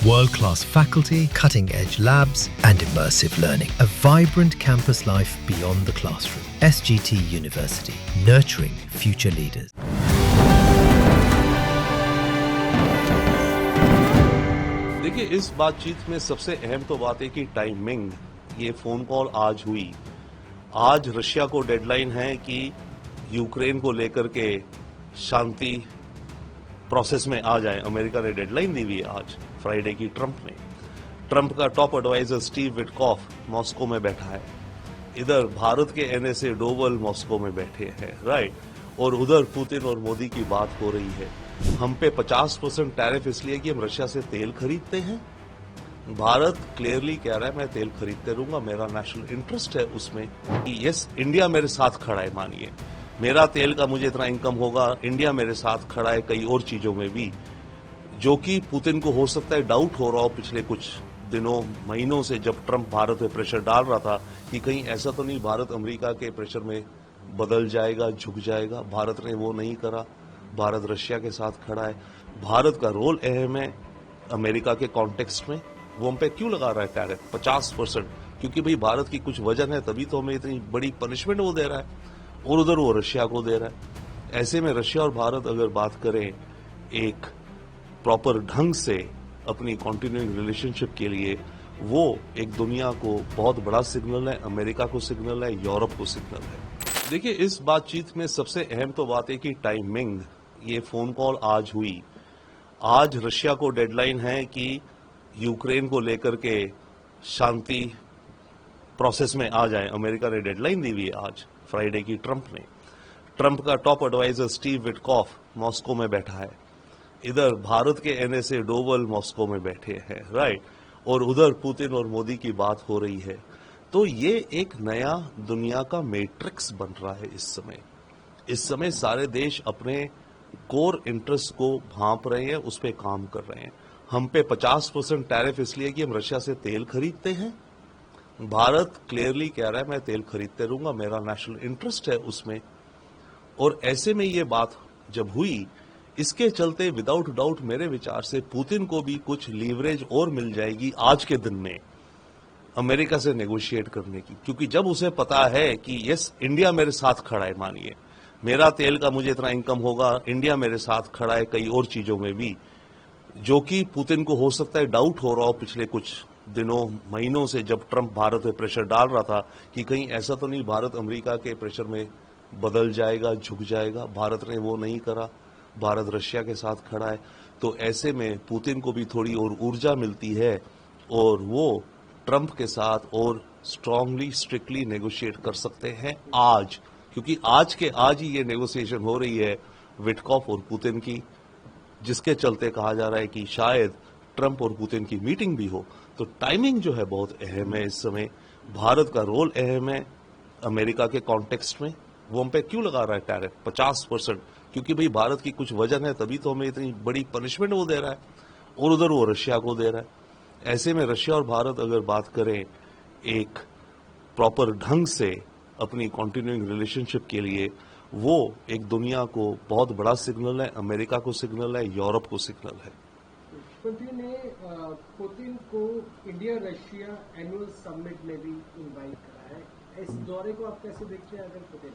World-class faculty, cutting-edge labs and immersive learning. A vibrant campus life beyond the classroom. SGT University, nurturing future leaders. देखिए, इस बातचीत में सबसे अहम तो बात है कि टाइमिंग। ये फोन कॉल आज हुई। आज रशिया को डेडलाइन है कि यूक्रेन को लेकर के शांति प्रोसेस में आ जाए। अमेरिका ने डेडलाइन दी हुई है आज फ्राइडे की ट्रंप का top adviser Steve Witkoff Moscow में बैठा है। इधर भारत के एनएसए डोवल मॉस्को में बैठे हैं, राइट। और उधर पुतिन और मोदी की बात हो रही है। हम पे 50% टैरिफ इसलिए कि हम रशिया से तेल खरीदते हैं। भारत क्लियरली कह रहा है मैं तेल खरीदते रहूंगा, मेरा नेशनल इंटरेस्ट है उसमें कि यस, इंडिया मेरे साथ खड़ा है। मानिए मेरा तेल का मुझे इतना इनकम होगा, इंडिया मेरे साथ खड़ा है कई और चीजों में भी, जो कि पुतिन को हो सकता है डाउट हो रहा हो पिछले कुछ दिनों महीनों से, जब ट्रंप भारत पे प्रेशर डाल रहा था कि कहीं ऐसा तो नहीं भारत अमेरिका के प्रेशर में बदल जाएगा, झुक जाएगा। भारत ने वो नहीं करा। भारत रशिया के साथ खड़ा है। भारत का रोल अहम है अमेरिका के कॉन्टेक्स्ट में। वो हम पे क्यों लगा रहा है टैरिफ 50%? क्योंकि भाई भारत की कुछ वजन है, तभी तो हमें इतनी बड़ी पनिशमेंट वो दे रहा है, और उधर वो रशिया को दे रहा है। ऐसे में रशिया और भारत अगर बात करें एक प्रॉपर ढंग से अपनी कॉन्टिन्यूइंग रिलेशनशिप के लिए, वो एक दुनिया को बहुत बड़ा सिग्नल है, अमेरिका को सिग्नल है, यूरोप को सिग्नल है। देखिए, इस बातचीत में सबसे अहम तो बात है कि टाइमिंग। ये फोन कॉल आज हुई। आज रशिया को डेडलाइन है कि यूक्रेन को लेकर के शांति प्रोसेस में आ जाए। अमेरिका ने डेडलाइन दी हुई है आज फ्राइडे की ट्रंप का top adviser Steve Witkoff Moscow में बैठा है। इधर भारत के एनएसए डोवल मॉस्को में बैठे हैं, राइट। और उधर पुतिन और मोदी की बात हो रही है। तो ये एक नया दुनिया का मैट्रिक्स बन रहा है इस समय सारे देश अपने कोर इंटरेस्ट को भांप रहे हैं, उस पर काम कर रहे हैं। हम पे 50% टैरिफ इसलिए कि हम रशिया से तेल खरीदते हैं। भारत क्लियरली कह रहा है मैं तेल खरीदते रहूंगा, मेरा नेशनल इंटरेस्ट है उसमें। और ऐसे में ये बात जब हुई, इसके चलते विदाउट डाउट मेरे विचार से पुतिन को भी कुछ लीवरेज और मिल जाएगी आज के दिन में अमेरिका से नेगोशिएट करने की, क्योंकि जब उसे पता है कि यस, इंडिया मेरे साथ खड़ा है। मानिए मेरा तेल का मुझे इतना इनकम होगा, इंडिया मेरे साथ खड़ा है कई और चीजों में भी, जो कि पुतिन को हो सकता है डाउट हो रहा हो पिछले कुछ दिनों महीनों से, जब ट्रंप भारत पे प्रेशर डाल रहा था कि कहीं ऐसा तो नहीं भारत अमेरिका के प्रेशर में बदल जाएगा, झुक जाएगा। भारत ने वो नहीं करा। भारत रशिया के साथ खड़ा है। तो ऐसे में पुतिन को भी थोड़ी और ऊर्जा मिलती है, और वो ट्रंप के साथ और स्ट्रांगली स्ट्रिक्टली नेगोशिएट कर सकते हैं आज, क्योंकि आज के आज ही ये नेगोशिएशन हो रही है विटकॉफ और पुतिन की, जिसके चलते कहा जा रहा है कि शायद ट्रंप और पुतिन की मीटिंग भी हो। तो टाइमिंग जो है बहुत अहम है इस समय। भारत का रोल अहम है अमेरिका के कॉन्टेक्स्ट में। वो हम पे क्यों लगा रहा है टैरिफ 50%? क्योंकि भाई भारत की कुछ वजन है, तभी तो हमें इतनी बड़ी पनिशमेंट वो दे रहा है, और उधर वो रशिया को दे रहा है। ऐसे में रशिया और भारत अगर बात करें एक प्रॉपर ढंग से अपनी कॉन्टिन्यूइंग रिलेशनशिप के लिए, वो एक दुनिया को बहुत बड़ा सिग्नल है, अमेरिका को सिग्नल है, यूरोप को सिग्नल है। पुतिन को इंडिया रशिया एनुअल समिट में भी इनवाइट करा है। इस दौरे को आप कैसे देखते हैं? अगर पुतिन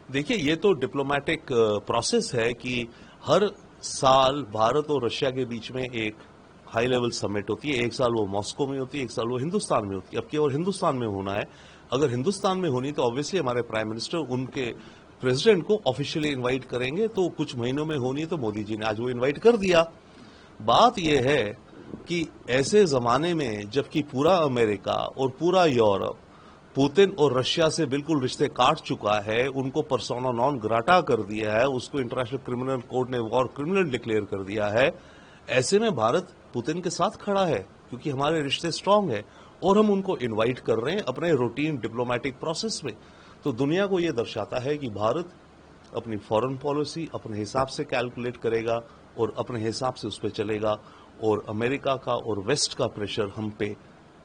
देखिए, ये तो डिप्लोमेटिक प्रोसेस है कि हर साल भारत और रशिया के बीच में एक हाई लेवल समिट होती है। एक साल वो मॉस्को में होती है, एक साल वो हिंदुस्तान में होती है। अब केवल हिंदुस्तान में होना है। अगर हिंदुस्तान में होनी तो ऑब्वियसली हमारे प्राइम मिनिस्टर उनके प्रेसिडेंट को ऑफिशियली इन्वाइट करेंगे। तो कुछ महीनों में होनी है, तो मोदी जी ने आज वो इन्वाइट कर दिया। बात यह है कि ऐसे जमाने में जबकि पूरा अमेरिका और पूरा यूरोप पुतिन और रशिया से बिल्कुल रिश्ते काट चुका है, उनको पर्सोना नॉन ग्राटा कर दिया है, उसको इंटरनेशनल क्रिमिनल कोर्ट ने वॉर क्रिमिनल डिक्लेयर कर दिया है, ऐसे में भारत पुतिन के साथ खड़ा है, क्योंकि हमारे रिश्ते स्ट्रांग है और हम उनको इनवाइट कर रहे हैं अपने रूटीन डिप्लोमेटिक प्रोसेस में। तो दुनिया को यह दर्शाता है कि भारत अपनी फॉरेन पॉलिसी अपने हिसाब से कैलकुलेट करेगा और अपने हिसाब से उस पर चलेगा, और अमेरिका का और वेस्ट का प्रेशर हम पे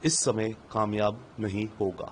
इस समय कामयाब नहीं होगा।